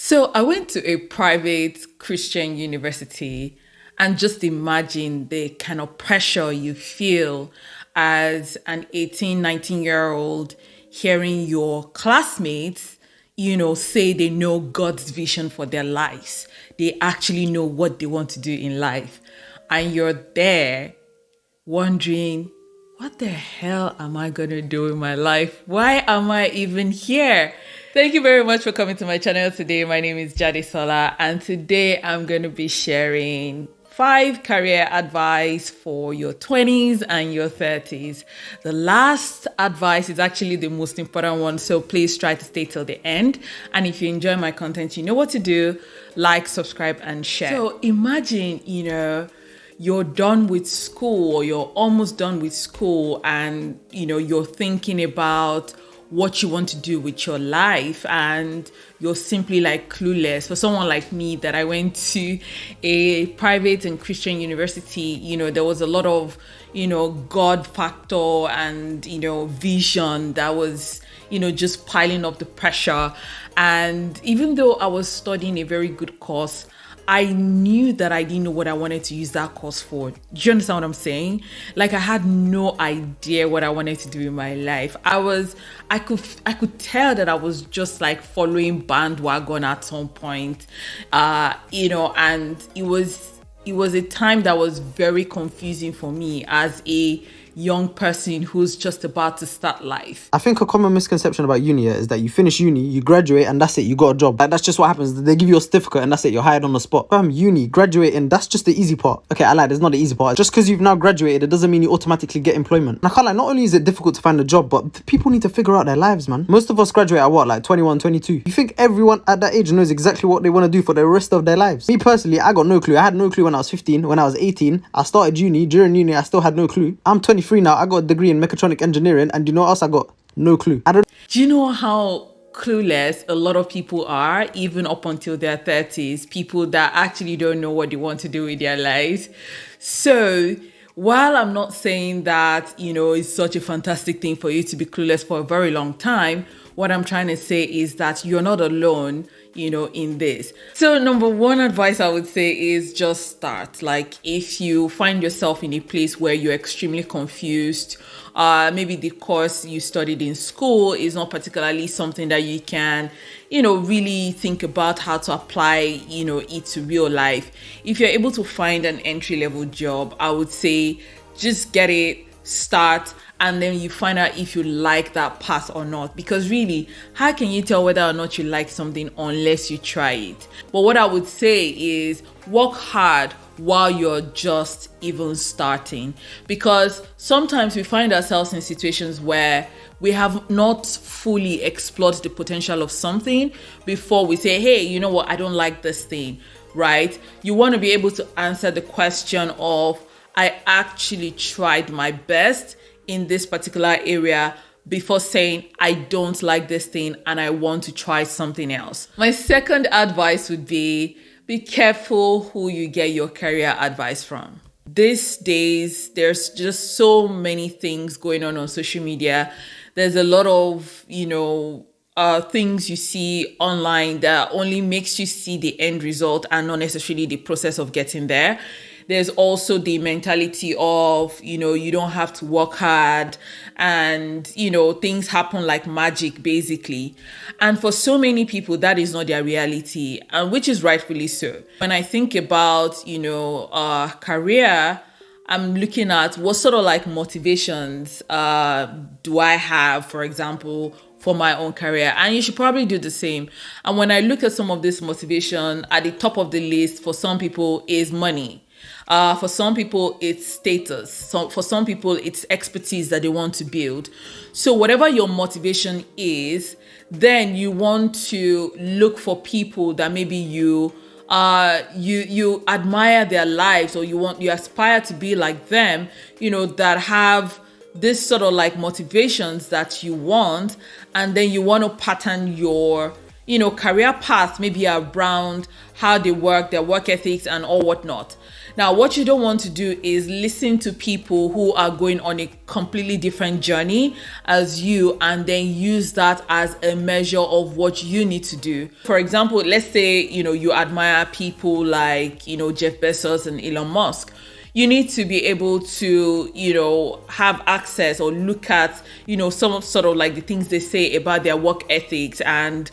So I went to a private Christian university, and just imagine the kind of pressure you feel as an 18, 19-year-old hearing your classmates, say they know God's vision for their lives. They actually know what they want to do in life. And you're there wondering, what the hell am I going to do in my life? Why am I even here? Thank you very much for coming to my channel today. My name is Jade Sola, and today I'm going to be sharing 5 career advice for your 20s and your 30s. The last advice is actually the most important one, so please try to stay till the end. And if you enjoy my content, you know what to do. Like, subscribe, and share. So imagine, you're done with school, or you're almost done with school, and you're thinking about what you want to do with your life, and you're simply like clueless. For someone like me, that I went to a private and Christian university, there was a lot of God factor and vision that was just piling up the pressure. And even though I was studying a very good course, I knew that I didn't know what I wanted to use that course for. Do you understand what I'm saying? Like, I had no idea what I wanted to do in my life. I could tell that I was just like following bandwagon at some point, and it was a time that was very confusing for me as a young person who's just about to start life. I think a common misconception about uni is that you finish uni, you graduate, and that's it, you got a job. Like, that's just what happens. They give you a certificate and that's it, you're hired on the spot. Uni, graduating, that's just the easy part. Okay, I lied, it's not the easy part. Just because you've now graduated, it doesn't mean you automatically get employment. And I can't lie, not only is it difficult to find a job, but people need to figure out their lives, man. Most of us graduate at what, like 21, 22? You think everyone at that age knows exactly what they want to do for the rest of their lives? Me personally, I got no clue. I had no clue when I was 15. When I was 18, I started uni. During uni, I still had no clue. I'm 23 now. I got a degree in mechatronic engineering, and you know what else I got? No clue. Do you know how clueless a lot of people are, even up until their 30s? People that actually don't know what they want to do with their lives. So while I'm not saying that, it's such a fantastic thing for you to be clueless for a very long time, what I'm trying to say is that you're not alone, in this. So number one advice I would say is just start. Like, if you find yourself in a place where you're extremely confused, maybe the course you studied in school is not particularly something that you can, really think about how to apply, it to real life. If you're able to find an entry-level job, I would say just get it, start, and then you find out if you like that path or not. Because really, how can you tell whether or not you like something unless you try it? But what I would say is work hard while you're just even starting, because sometimes we find ourselves in situations where we have not fully explored the potential of something before we say, hey, you know what, I don't like this thing, right? You want to be able to answer the question of, I actually tried my best in this particular area before saying, I don't like this thing and I want to try something else. My second advice would be careful who you get your career advice from. These days, there's just so many things going on social media. There's a lot of, things you see online that only makes you see the end result and not necessarily the process of getting there. There's also the mentality of, you don't have to work hard, and, things happen like magic, basically. And for so many people, that is not their reality, and which is rightfully so. When I think about, career, I'm looking at what sort of like motivations do I have, for example, for my own career, and you should probably do the same. And when I look at some of this motivation, at the top of the list for some people is money. For some people, it's status. So for some people, it's expertise that they want to build. So whatever your motivation is, then you want to look for people that maybe you admire their lives, or you aspire to be like them, that have this sort of like motivations that you want, and then you want to pattern your career path, maybe around how they work, their work ethics and all whatnot. Now, what you don't want to do is listen to people who are going on a completely different journey as you and then use that as a measure of what you need to do. For example, let's say, you admire people like, Jeff Bezos and Elon Musk. You need to be able to, have access or look at, some sort of like the things they say about their work ethics and,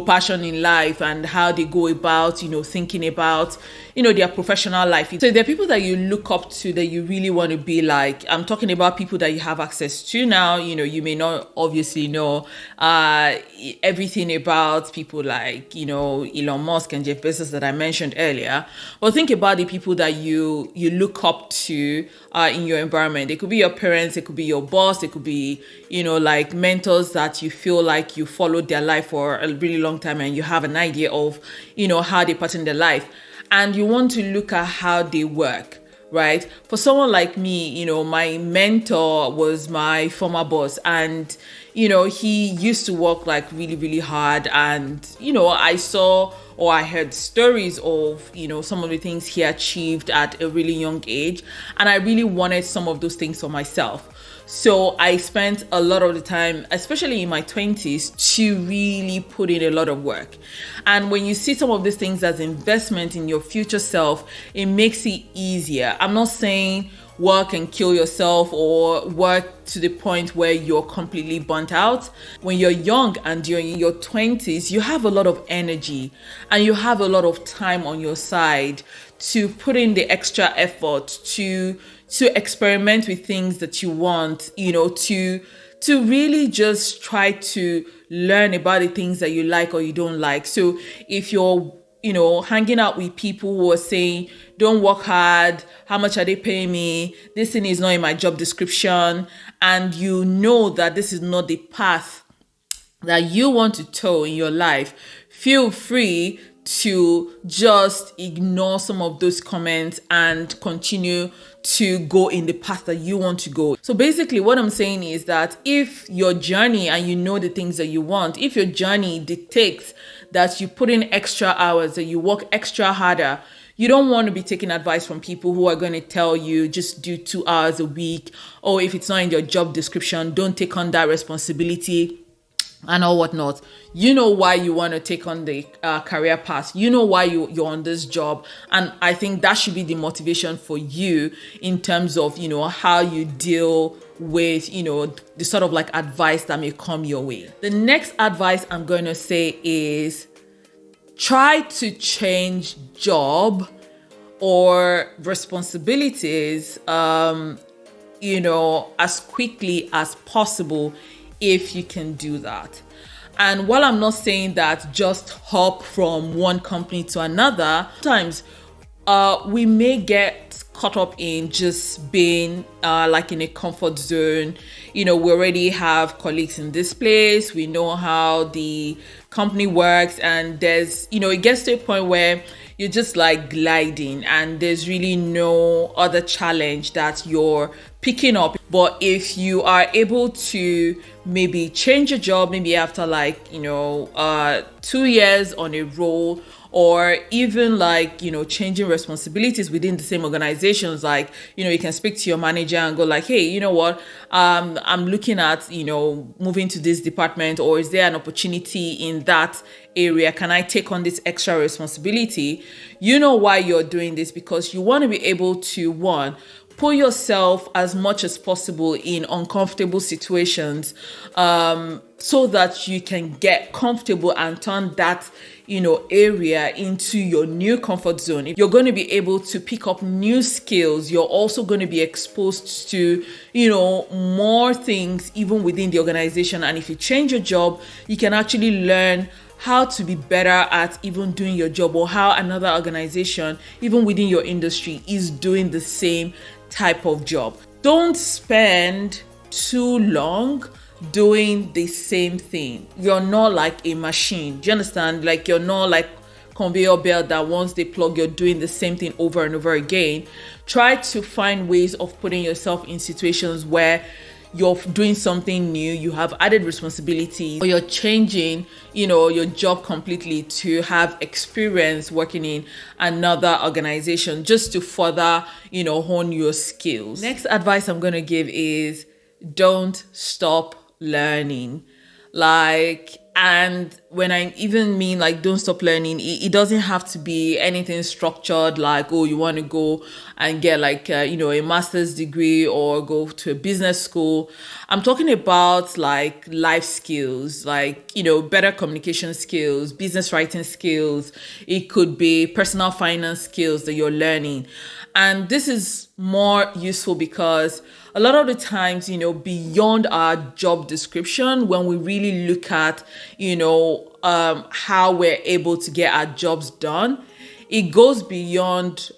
passion in life and how they go about, thinking about, their professional life. So there are people that you look up to that you really want to be like. I'm talking about people that you have access to now. You may not obviously know everything about people like, Elon Musk and Jeff Bezos that I mentioned earlier. But think about the people that you look up to in your environment. It could be your parents, it could be your boss, it could be, like mentors that you feel like you followed their life for a really long time and you have an idea of, how they pattern their life. And you want to look at how they work, right? For someone like me, my mentor was my former boss and, he used to work like really, really hard. And, I saw or I heard stories of, some of the things he achieved at a really young age. And I really wanted some of those things for myself. So I spent a lot of the time, especially in my 20s, to really put in a lot of work. And when you see some of these things as investment in your future self, it makes it easier. I'm not saying work and kill yourself or work to the point where you're completely burnt out. When you're young and you're in your 20s, you have a lot of energy and you have a lot of time on your side to put in the extra effort to experiment with things that you want, to really just try to learn about the things that you like or you don't like. So if you're hanging out with people who are saying, don't work hard, how much are they paying me? This thing is not in my job description. And you know that this is not the path that you want to toe in your life. Feel free to just ignore some of those comments and continue to go in the path that you want to go. So basically what I'm saying is that if your journey and you know the things that you want, if your journey dictates that you put in extra hours, that you work extra harder, you don't want to be taking advice from people who are going to tell you just do 2 hours a week, or if it's not in your job description, don't take on that responsibility and all whatnot. You know why you want to take on the career path. You know why you're on this job. And I think that should be the motivation for you in terms of, how you deal with, the sort of like advice that may come your way. The next advice I'm going to say is try to change job or responsibilities, as quickly as possible if you can do that. And while I'm not saying that just hop from one company to another, sometimes we may get caught up in just being like in a comfort zone. We already have colleagues in this place. We know how the company works, and there's, it gets to a point where you're just like gliding and there's really no other challenge that you're picking up. But if you are able to maybe change your job, maybe after 2 years on a roll, or even changing responsibilities within the same organizations, you can speak to your manager and go like, hey, you know what, I'm looking at, moving to this department, or is there an opportunity in that area? Can I take on this extra responsibility? You know why you're doing this, because you want to be able to, one, put yourself as much as possible in uncomfortable situations, so that you can get comfortable and turn that area into your new comfort zone. You're going to be able to pick up new skills. You're also going to be exposed to more things even within the organization. And if you change your job, you can actually learn how to be better at even doing your job, or how another organization, even within your industry, is doing the same type of job. Don't spend too long doing the same thing. You're not like a machine. Do you understand? Like, you're not like conveyor belt that once they plug, you're doing the same thing over and over again. Try to find ways of putting yourself in situations where you're doing something new, you have added responsibilities, or you're changing, your job completely to have experience working in another organization just to further, hone your skills. Next advice I'm going to give is don't stop learning. And when I even mean don't stop learning, it doesn't have to be anything structured you want to go and get a master's degree or go to a business school. I'm talking about life skills, better communication skills, business writing skills. It could be personal finance skills that you're learning. And this is more useful because a lot of the times, beyond our job description, when we really look at, how we're able to get our jobs done, it goes beyond,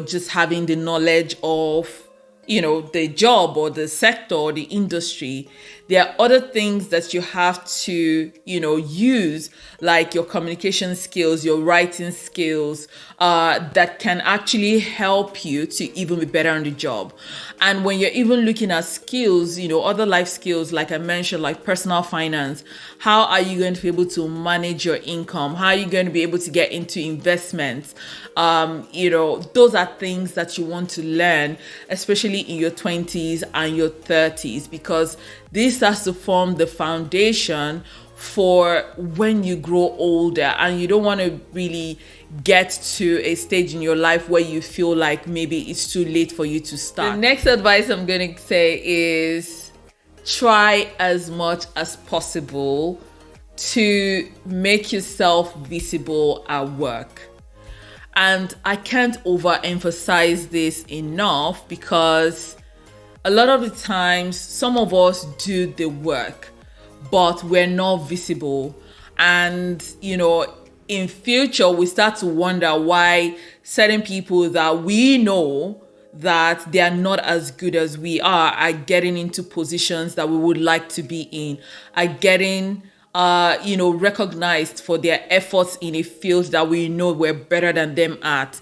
just having the knowledge of, the job or the sector or the industry. There are other things that you have to, use, like your communication skills, your writing skills, that can actually help you to even be better on the job. And when you're even looking at skills, other life skills, like I mentioned, like personal finance, how are you going to be able to manage your income? How are you going to be able to get into investments? Those are things that you want to learn, especially in your 20s and your 30s, because this has to form the foundation for when you grow older and you don't want to really get to a stage in your life where you feel like maybe it's too late for you to start. The next advice I'm going to say is try as much as possible to make yourself visible at work. And I can't overemphasize this enough because a lot of the times some of us do the work, but we're not visible. And, in future, we start to wonder why certain people that we know that they are not as good as we are getting into positions that we would like to be in, are getting recognized for their efforts in a field that we know we're better than them at.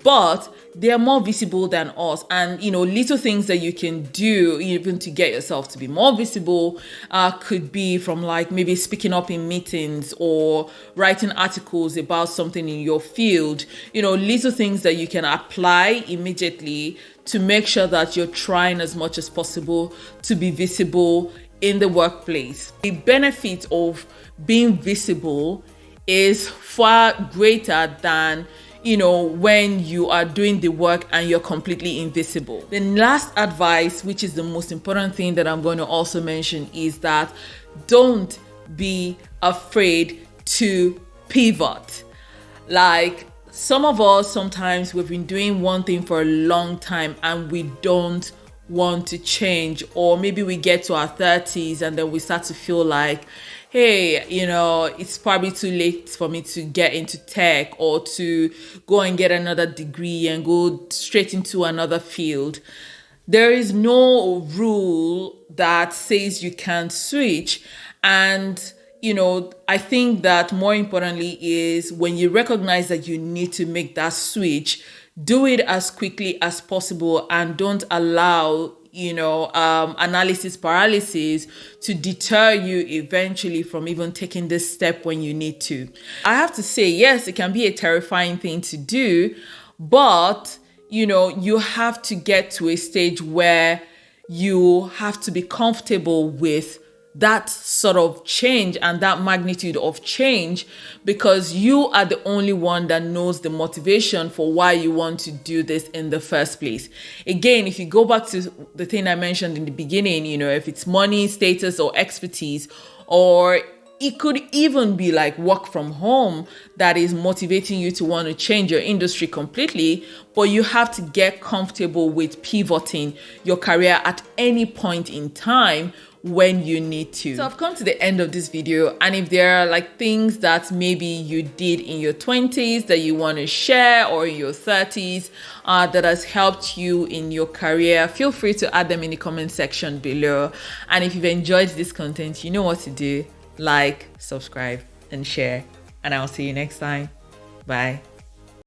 But they are more visible than us. And, little things that you can do even to get yourself to be more visible could be from maybe speaking up in meetings or writing articles about something in your field. Little things that you can apply immediately to make sure that you're trying as much as possible to be visible in the workplace. The benefit of being visible is far greater than when you are doing the work and you're completely invisible. The last advice, which is the most important thing that I'm going to also mention, is that don't be afraid to pivot. Some of us, sometimes we've been doing one thing for a long time and we don't want to change, or maybe we get to our 30s and then we start to feel like, hey, it's probably too late for me to get into tech or to go and get another degree and go straight into another field. There is no rule that says you can't switch. And, I think that more importantly is when you recognize that you need to make that switch, do it as quickly as possible and don't allow analysis paralysis to deter you eventually from even taking this step when you need to. I have to say, yes, it can be a terrifying thing to do, but you have to get to a stage where you have to be comfortable with that sort of change and that magnitude of change, because you are the only one that knows the motivation for why you want to do this in the first place. Again, if you go back to the thing I mentioned in the beginning, if it's money, status, or expertise, or it could even be work from home that is motivating you to want to change your industry completely, but you have to get comfortable with pivoting your career at any point in time when you need to. So I've come to the end of this video, and if there are things that maybe you did in your 20s that you want to share, or in your 30s that has helped you in your career, feel free to add them in the comment section below. And if you've enjoyed this content, you know what to do. Like, subscribe, and share, and I'll see you next time. Bye.